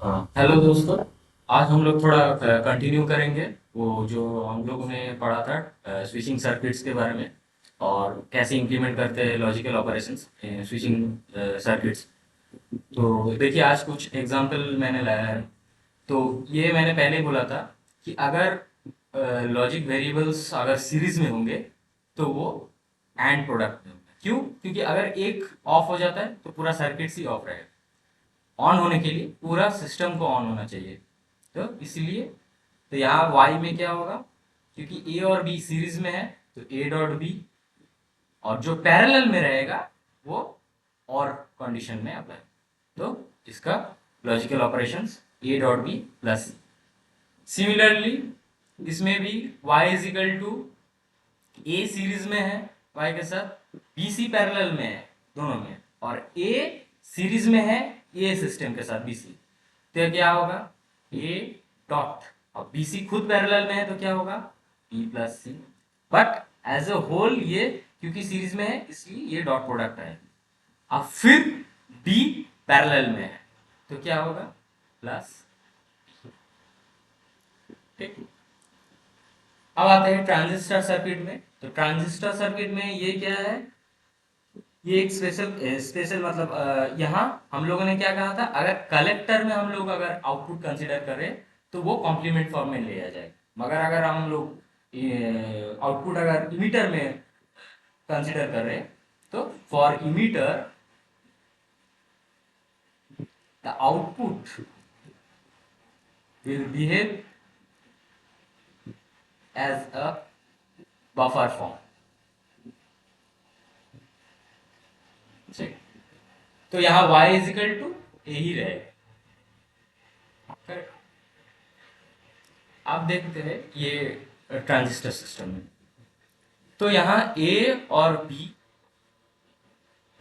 Hello दोस्तों। आज हम लोग थोड़ा कंटिन्यू करेंगे वो जो हम लोगों ने पढ़ा था स्विचिंग सर्किट्स के बारे में और कैसे इंप्लीमेंट करते हैं लॉजिकल ऑपरेशंस स्विचिंग सर्किट्स। तो देखिए आज कुछ एग्जांपल मैंने लाया है। तो ये मैंने पहले ही बोला था कि अगर लॉजिक वेरिएबल्स अगर सीरीज में होंगे तो वो एंड प्रोडक्ट में होंगे। क्यों? क्योंकि अगर एक ऑफ हो जाता है तो पूरा सर्किट ही ऑफ रहेगा। ऑन होने के लिए पूरा सिस्टम को ऑन होना चाहिए। तो इसलिए तो यहाँ वाई में क्या होगा, क्योंकि ए और बी सीरीज में है तो ए डॉट बी, और जो पैरेलल में रहेगा वो और कंडीशन में अप्लाई। तो इसका logical operations a dot b plus. Similarly इसमें भी y is equal to a series में है y के साथ, बी सी पैरेलल में है दोनों में, और a सीरीज में है ए सिस्टम के साथ बी सी। तो क्या होगा a डॉट, और बी सी खुद पैरेलल में है तो क्या होगा b plus c. But as a whole ये क्योंकि सीरीज में है इसलिए ये डॉट प्रोडक्ट है। अब फिर b पैरेलल में है तो क्या होगा प्लस। ठीक। अब आते हैं ट्रांजिस्टर सर्किट में। तो ट्रांजिस्टर सर्किट में ये क्या है, ये एक स्पेशल स्पेशल मतलब यहाँ हम लोगों ने क्या कहा था, अगर कलेक्टर में हम लोग अगर आउटपुट कंसीडर करें तो वो कॉम्प्लीमेंट फॉर्म में लिया जाएगा। मगर अगर हम लोग आउटपुट अगर इमीटर में कंसीडर कर रहे हैं तो for emitter the output will behave as a buffer form. तो यहाँ y is equal to a ही रहेगा। आप देखते हैं ये ट्रांजिस्टर सिस्टम में, तो यहाँ ए और बी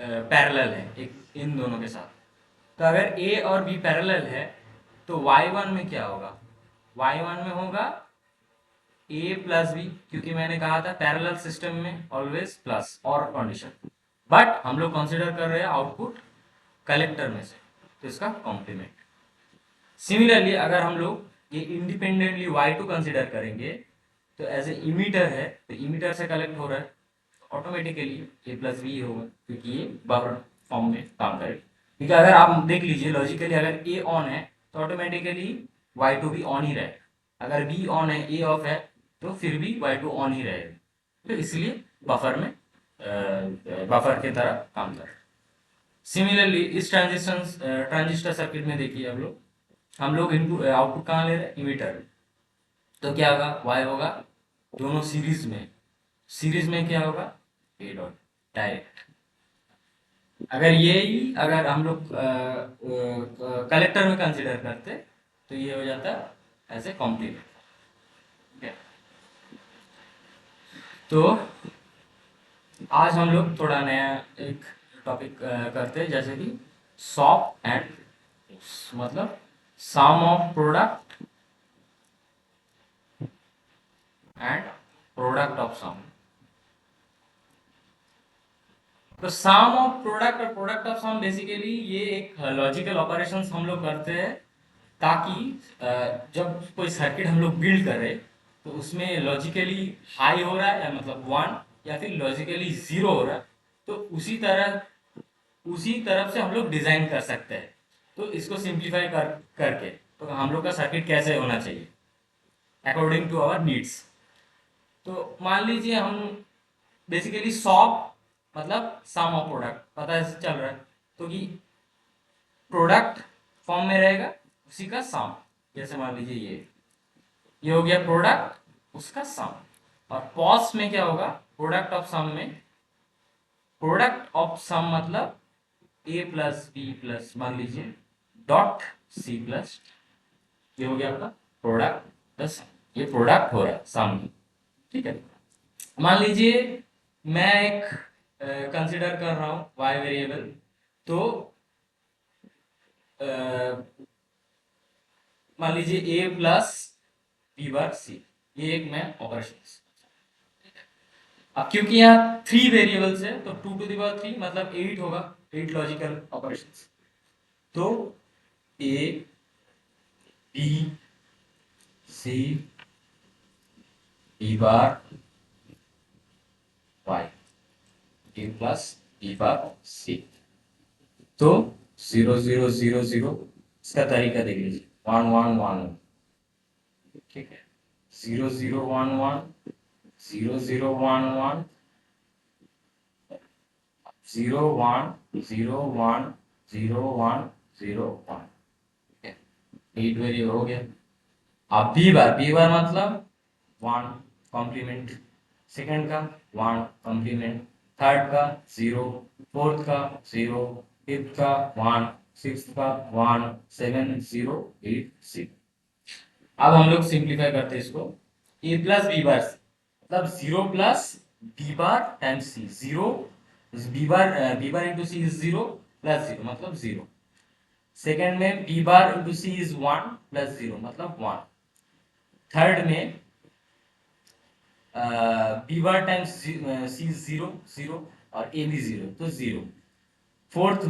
पैरेलल है एक इन दोनों के साथ। तो अगर ए और बी पैरेलल है तो y1 में क्या होगा, y1 में होगा ए प्लस बी, क्योंकि मैंने कहा था पैरेलल सिस्टम में ऑलवेज प्लस और कंडीशन। बट हम लोग कंसीडर कर रहे हैं आउटपुट कलेक्टर में से, तो इसका कॉम्प्लीमेंट। सिमिलरली अगर हम लोग ये इंडिपेंडेंटली y2 कंसीडर करेंगे तो एज ए इमीटर है तो इमीटर से कलेक्ट हो रहा है, ऑटोमेटिकली ए प्लस बी होगा क्योंकि ये बफर फॉर्म में काम करेगा। क्योंकि अगर आप देख लीजिए लॉजिकली अगर ए ऑन है तो ऑटोमेटिकली y2 भी ऑन ही रहेगा, अगर बी ऑन है ए ऑफ है तो फिर भी y2 ऑन ही रहेगा। तो इसलिए बफर में बफर की तरह काम कर रहा है। सिमिलरली इस ट्रांजिस्टर सर्किट में देखिए हम लोग इनपुट आउटपुट कहाँ ले रहे हैं, इमीटर। तो क्या होगा, y होगा दोनों सीरीज में, सीरीज में क्या होगा ए डॉट डायरेक्ट। अगर ये ही अगर हम लोग कलेक्टर में कंसीडर करते तो ये हो जाता एज ए कॉम्प्लीमेंट। तो आज हम लोग थोड़ा नया एक टॉपिक करते हैं, जैसे कि सॉप एंड मतलब sum of product and product of sum. तो सम ऑफ प्रोडक्ट और प्रोडक्ट ऑफ सम बेसिकली ये एक लॉजिकल ऑपरेशंस हम लोग करते हैं ताकि जब कोई सर्किट हम लोग बिल्ड करें तो उसमें लॉजिकली हाई हो रहा है या मतलब वन, या फिर लॉजिकली जीरो हो रहा है, तो उसी तरफ से हम लोग डिजाइन कर सकते हैं। तो इसको सिंप्लीफाई करके तो हम लोग का सर्किट कैसे होना चाहिए अकॉर्डिंग टू आवर नीड्स। तो मान लीजिए हम बेसिकली सॉप मतलब सम ऑफ प्रोडक्ट पता है चल रहा है, तो कि प्रोडक्ट फॉर्म में रहेगा उसी का सम। जैसे मान लीजिए ये हो गया प्रोडक्ट उसका सम, और पॉस में क्या होगा प्रोडक्ट ऑफ सम में, प्रोडक्ट ऑफ सम मतलब ए प्लस बी प्लस मान लीजिए डॉट सी प्लस, ये हो गया आपका प्रोडक्ट प्लस, ये प्रोडक्ट हो रहा है सम। ठीक है। मान लीजिए मैं एक कंसिडर कर रहा हूँ y वेरिएबल, तो मान लीजिए a प्लस बी बार सी, ये एक मैं ऑपरेशन। अब क्योंकि यहाँ थ्री वेरिएबल्स है तो 2 to the power 3 मतलब 8 होगा, 8 लॉजिकल ऑपरेशंस। तो a B C B bar Y A plus B bar C. तो 0 0 0 0 इसका तरीका देख लीजिए 1 1 1 ठीक है 0 0 1 1 0 0 1 1 0 1 0 1 0 1 0 1 8 वेरिएबल हो गया। अब बी बार मतलब 1 कॉम्प्लीमेंट, सेकंड का 1 कॉम्प्लीमेंट, थर्ड का 0, फोर्थ का 0, फिफ्थ का 1, सिक्स्थ का 1, 7 0 8 6। अब हम लोग सिंप्लीफाई करते हैं इसको ए प्लस बी बार मतलब 0 plus B bar times c. 0 b bar into c is 0 plus 0 मतलब 0। सेकेंड में b bar into c is 1 plus 0 मतलब 1। थर्ड में बी बार टाइम्स सी 0 0 और ए भी 0 तो 0। फोर्थ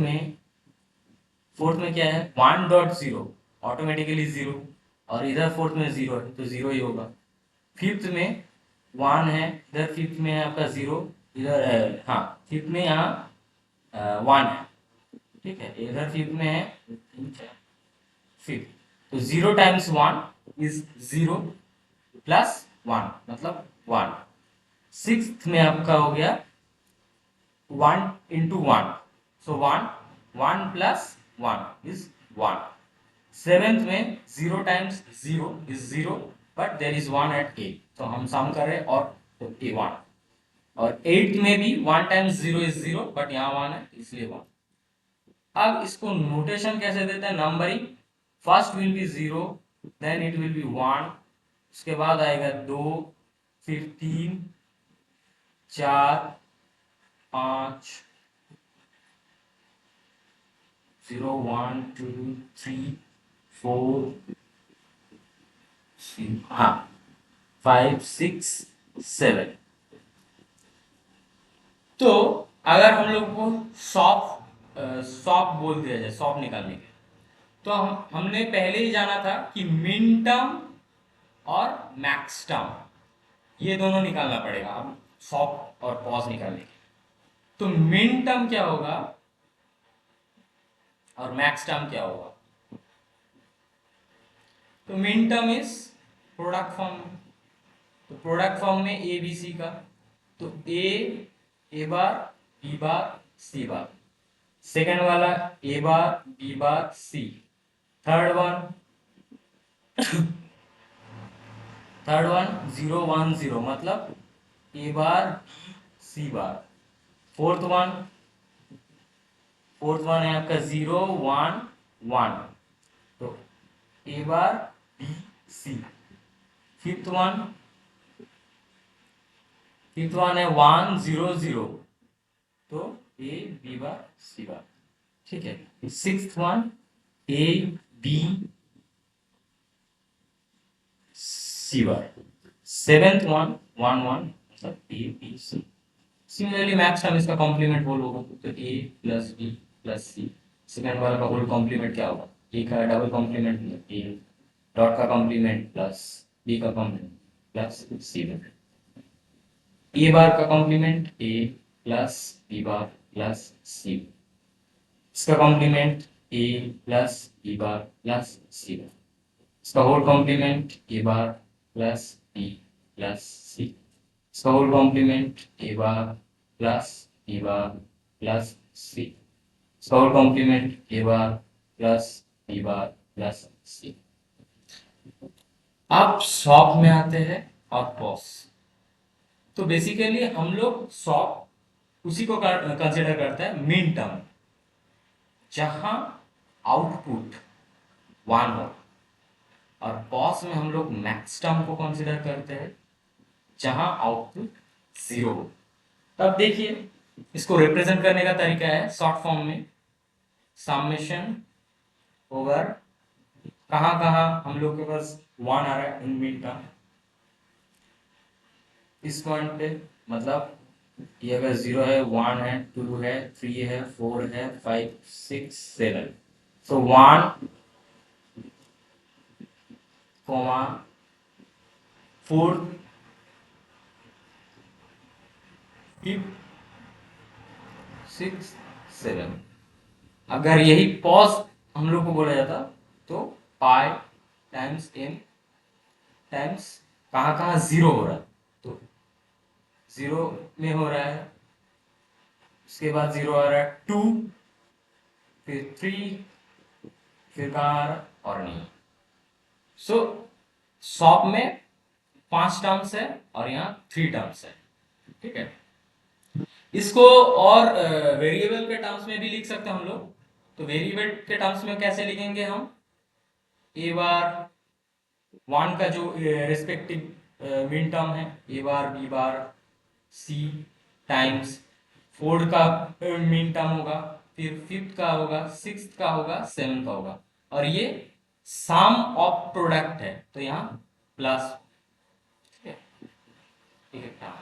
में क्या है 1 डॉट 0 ऑटोमेटिकली 0 और इधर फोर्थ में 0 है तो 0 ही होगा। फिफ्थ में 1 है, इधर फिफ्थ में है आपका 0, इधर हाँ फिफ्थ में यहाँ 1 है ठीक है, इधर फिफ्थ में है फिफ्थ तो 0 टाइम्स 1 इज 0 प्लस 1 मतलब 1। सिक्स्थ में आपका हो गया 1 into 1 so 1 1 plus 1 is 1। Seventh में 0 times 0 is 0 but there is 1 at A तो हम सम कर रहे हैं और तो ए 1। और एट्थ में भी 1 टाइम्स 0 इज 0 बट यहाँ 1 है इसलिए 1। अब इसको नोटेशन कैसे देते हैं numbering, first will be 0 then it will be 1 उसके बाद आएगा 2 फिर 3 4 5 0 1 2 3 4 हाँ 5 6 7। तो अगर हम लोग को सॉप बोल दिया जाए सॉप निकालने के तो हमने पहले ही जाना था कि मिन टर्म और मैक्स टर्म ये दोनों निकालना पड़ेगा अब सॉप और पॉज निकालने के। तो मिन टर्म क्या होगा और मैक्स टर्म क्या होगा, तो min term is product form में, तो प्रोडक्ट फॉर्म में ए बी सी का तो ए बार बी बार सी बार, सेकंड वाला ए बार बी बार सी, थर्ड वन 0 1 0 मतलब ए बार बी सी बार। फोर्थ वन है आपका 0 1 1 तो ए बार बी सी। फिफ्थ वन है 1 0 0 तो A B bar C bar ठीक है। Sixth one A B C bar. Seventh one 1 1 मतलब A B C. Similarly max time इसका कॉम्प्लीमेंट होल होगा तो A plus B plus C. Second वाला का होल कॉम्प्लीमेंट क्या होगा, ए का डबल कॉम्प्लीमेंट ए डॉट का कॉम्प्लीमेंट प्लस बी का कॉम्प्लीमेंट प्लस सी में ए बार का complement A plus B bar plus C, इसका complement A plus B bar plus C, इसका whole complement A bar plus B plus C, इसका whole complement A bar plus B bar plus C, इसका whole complement A bar plus B bar plus C. अब SOP में आते हैं और POS. तो basically हम लोग सॉप उसी को कंसिडर करते हैं मिन टर्म जहां आउटपुट 1 हो, और पॉस में हम लोग मैक्स टर्म को कंसिडर करते हैं जहां आउटपुट 0 हो। तब देखिए इसको रिप्रेजेंट करने का तरीका है शॉर्ट फॉर्म में समेशन ओवर कहां कहां हम लोग के पास 1 आ रहा है इन मिन टर्म इस पॉइंट पे, मतलब ये अगर 0 है 1 है 2 है 3 है 4 है 5 6 7 सो 1 कॉमा 4 5 6 7। अगर यही पॉज हम लोग को बोला जाता तो पाई टाइम्स एन टाइम्स कहाँ कहाँ जीरो हो रहा है, तो जीरो में हो रहा है, उसके बाद जीरो आ रहा है 2, फिर 3, फिर कहाँ आ रहा है और नहीं। सो शॉप में 5 टर्म्स है और यहाँ 3 टर्म्स है, ठीक है। इसको और वेरिएबल के टर्म्स में भी लिख सकते हैं हम लोग। तो वेरिएबल के टर्म्स में कैसे लिखेंगे हम, ए बार 1 का जो रिस्पेक्टिव मिन टर्म है, ए बार बी बार सी टाइम्स 4 का मिन टर्म होगा, फिर 5th का होगा, 6th का होगा, 7th का होगा, और ये सम ऑफ प्रोडक्ट है तो यहाँ प्लस, ठीक है।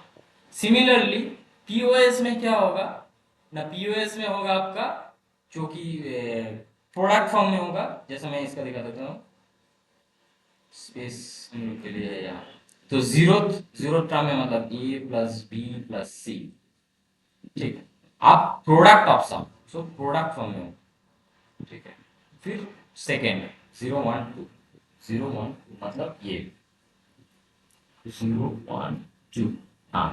सिमिलरली पीओएस में क्या होगा ना, पीओएस में होगा आपका जो कि प्रोडक्ट फॉर्म में होगा, जैसे मैं इसका दिखा देता हूँ, स्पेस के लिए है यहाँ। तो जीरो टर्म में मतलब a plus B plus c, ठीक है। आप product of sum, so product form में हो, ठीक है। फिर सेकेंड 0 1 2, 0 1 2 मतलब ये 0 1 2, हाँ।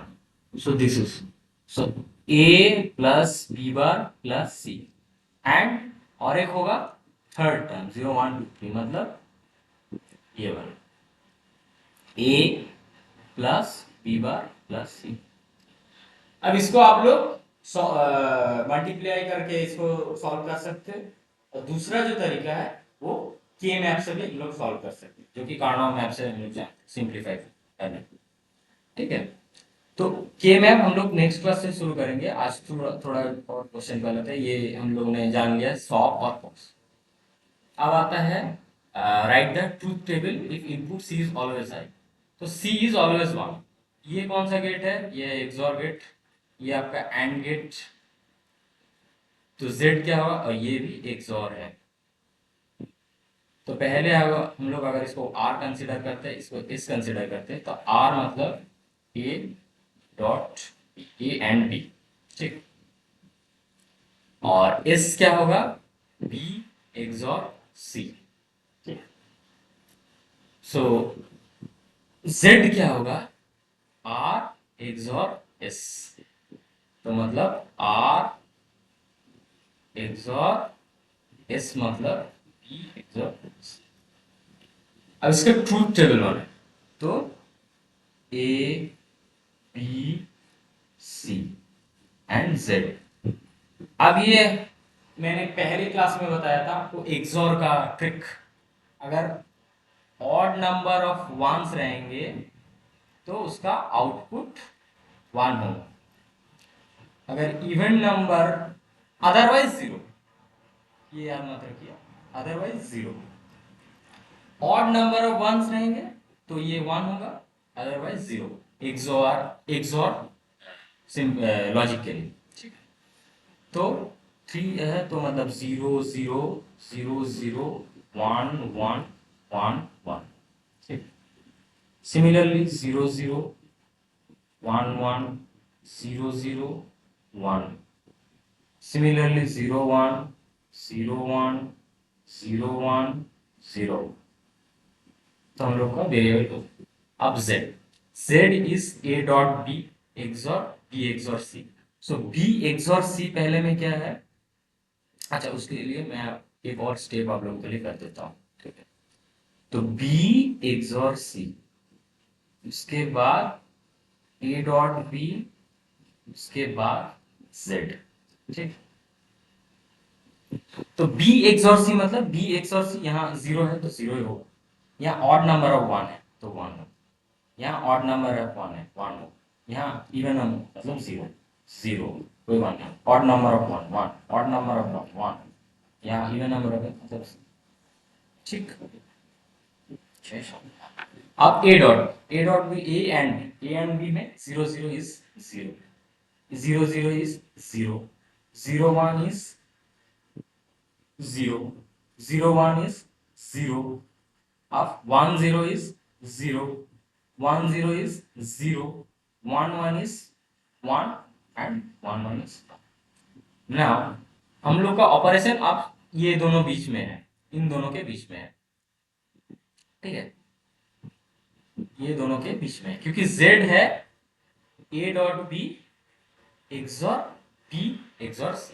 So this is, so a plus b bar plus c, and और एक होगा थर्ड टर्म 0 1 2 3 मतलब ये वाला a plus b bar plus c। अब इसको आप लोग मल्टीप्लाई करके इसको सॉल्व कर सकते हैं, और दूसरा जो तरीका है वो के मैप से भी हम लोग सॉल्व कर सकते हैं, जो कि कार्नोव मैप से हम लोग सिंप्लीफाई करने, ठीक है। तो के मैप हम लोग नेक्स्ट क्लास से शुरू करेंगे। आज थोड़ा थोड़ा और क्वेश्चन पहले थे, ये हम लोग ने जान लिया सॉप और पॉस। अब आता है write the truth table if input C is always high. तो सी इज ऑलवेज 1, ये कौन सा गेट है, ये एक्सॉर गेट, ये आपका एंड गेट, तो जेड क्या होगा, और ये भी एक्सॉर है। तो पहले हम लोग अगर इसको आर कंसिडर करते हैं, इसको इस कंसिडर करते हैं, तो आर मतलब A dot A and B, ठीक। और एस क्या होगा, बी एक्सॉर सी, ठीक। सो जेड क्या होगा, आर एक्सॉर एस, तो मतलब आर एक्सॉर एस मतलब बी एक्सॉर एस। अब इसका ट्रूथ टेबल बने तो A B C and Z. अब ये मैंने पहली क्लास में बताया था आपको एक्सॉर का ट्रिक। अगर ऑड नंबर ऑफ वंस रहेंगे तो उसका आउटपुट 1 होगा, अगर इवन नंबर अदरवाइज 0, ये याद मत रखिए, otherwise 0। Odd number of ones रहेंगे तो ये 1 होगा, अदरवाइज 0। एक्सॉर एक्सॉर लॉजिक के लिए, ठीक है। तो 3 है तो मतलब 0 0 0 0 1 1 1 1, ठीक। Similarly 0 0 1 1 0 0 1, similarly 0 1 0 1 0 1 0। तो हम लोग का वेरिएबल, अब z, z is a dot b XOR b XOR c। So b XOR c पहले में क्या है, अच्छा उसके लिए मैं एक और स्टेप आप लोगों के लिए कर देता हूँ, ठीक है। तो b एक्सॉर c, उसके बाद a डॉट b, उसके बाद z, ठीक। तो b एक्सॉर c मतलब b एक्सॉर c, यहाँ 0 है तो 0 ही होगा, यहाँ ऑड नंबर ऑफ 1 है तो 1 होगा, यहाँ ऑड नंबर ऑफ 1 है 1 होगा, यहाँ इवन नंबर मतलब 0 0, कोई 1 नहीं, odd number of 1 1, odd number of 1 1, यहाँ इवन नंबर ऑफ मतलब, ठीक। अब A dot B, A and B में 0 0 is 0, 0 0 is 0, 0 1 is 0, 0 1 is 0, of 1 0 is 0, 1 0 is 0, 1 1 is 1 and 1 1 is 1. Now हम लोग का ऑपरेशन अब ये दोनों बीच में है, इन दोनों के बीच में है, ठीक है, ये दोनों के बीच में है, क्योंकि z है a dot B XOR b XOR c।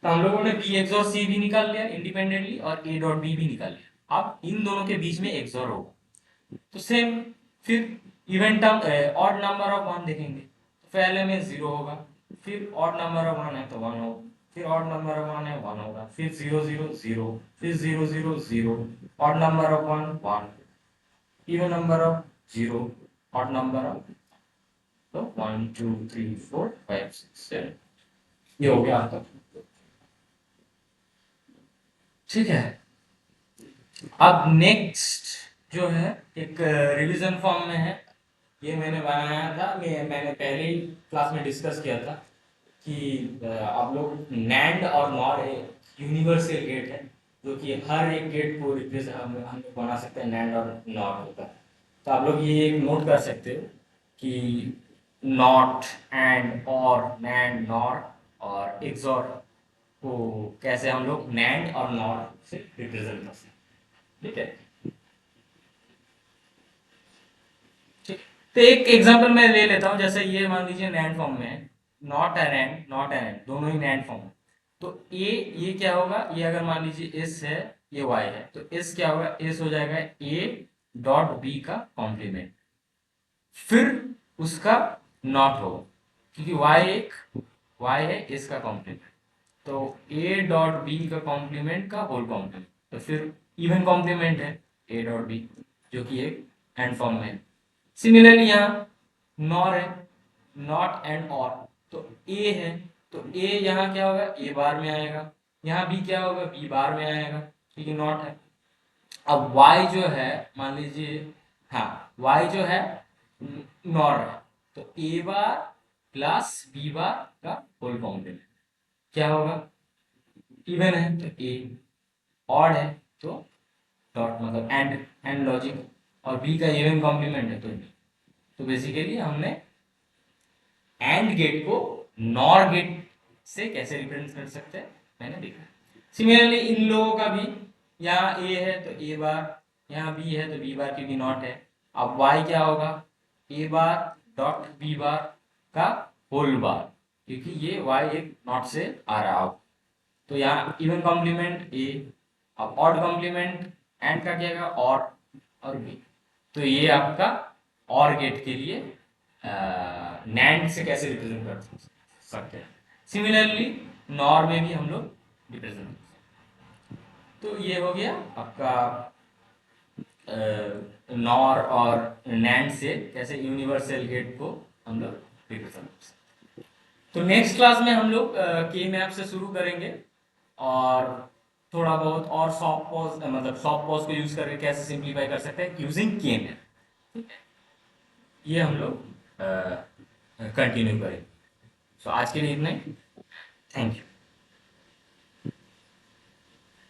तो हम लोगों ने b एक्सॉर c भी निकाल लिया इंडिपेंडेंटली और a डॉट b भी निकाल लिया। अब इन दोनों के बीच में एक्सॉर होगा तो सेम फिर even term odd number of 1 देखेंगे तो पहले में 0 होगा, फिर ऑड नंबर ऑफ 1 है तो 1 होगा, फिर ऑड नंबर ऑफ 1 है 1 होगा, फिर 0 0 0, फिर 0 0 0, odd number of 1 1, even number of 0, odd number of, तो 1 2 3 4 5 6 7, ये हो गया आपका, ठीक है। अब नेक्स्ट जो है एक रिवीजन फॉर्म में है, ये मैंने बनाया था, मैंने पहले ही क्लास में डिस्कस किया था कि आप लोग नैंड और नॉर एक यूनिवर्सल गेट है जो कि हर एक गेट को रिप्रेजेंट हम लोग बना सकते हैं, नैंड और नॉर होता है। तो आप लोग ये एक नोट कर सकते हो कि नॉट एंड और नैंड नॉर और एक्सॉर को कैसे हम लोग नैंड और नॉर से रिप्रेजेंट कर सकते हैं, ठीक है। ठीक, तो एक एग्जांपल मैं ले लेता हूँ, जैसे ये मान लीजिए नैंड फॉर्म में है, not an and not an and दोनों ही नैंड फॉर्म है। तो ये क्या होगा, ये अगर मान लीजिए एस है, ये वाई है, तो एस क्या होगा, एस हो जाएगा ए डॉट बी का कॉम्प्लीमेंट, फिर उसका नॉट होगा क्योंकि वाई है एस का कॉम्प्लीमेंट, तो ए डॉट बी का कॉम्प्लीमेंट का होल कॉम्प्लीमेंट, तो फिर इवन कॉम्प्लीमेंट है ए डॉट बी जो कि एक एंड फॉर्म में है। सिमिलरली यहाँ नॉर है, नॉट एंड और, तो ए है तो ए यहाँ क्या होगा, ए बार में आएगा, यहाँ बी क्या होगा, बी बार में आएगा क्योंकि नॉट है। अब y जो है मान लीजिए, हाँ y जो है नॉर है, तो a बार प्लस b बार का होल कॉम्प्लीमेंट क्या होगा, इवन है तो a, ऑड है तो डॉट, मतलब एंड लॉजिक, और b का इवन कॉम्प्लीमेंट है तो b। तो बेसिकली हमने एंड गेट को नॉर गेट से कैसे रिप्रेजेंट कर सकते हैं मैंने देखा। सिमिलरली इन लोगों का भी, यहाँ ए है तो ए बार, यहाँ बी है तो बी बार क्योंकि नॉट है। अब वाई क्या होगा, ए बार डॉट बी बार का होल बार क्योंकि ये वाई एक नॉट से आ रहा हो, तो यहाँ इवन कॉम्प्लीमेंट ए, अब ऑड कॉम्प्लीमेंट एंड का क्या होगा और बी। तो ये आपका और गेट के लिए नैंड से कैसे रिप्रेजेंट कर सकते हैं। सिमिलरली नॉर में भी हम लोग रिप्रेजेंट कर सकते हैं। तो ये हो गया आपका नॉर और नैंड से कैसे यूनिवर्सल गेट को हम लोग रिप्रेजेंट कर सकते हैं। तो नेक्स्ट क्लास में हम लोग के मैप से शुरू करेंगे और थोड़ा बहुत और सॉफ्ट पॉज, मतलब सॉफ्ट पॉज को यूज करके कैसे सिंप्लीफाई कर सकते हैं यूजिंग के मैप, ठीक है, ये हम लोग कंटिन्यू करेंगे। सो आज के लिए इतना ही, थैंक यू।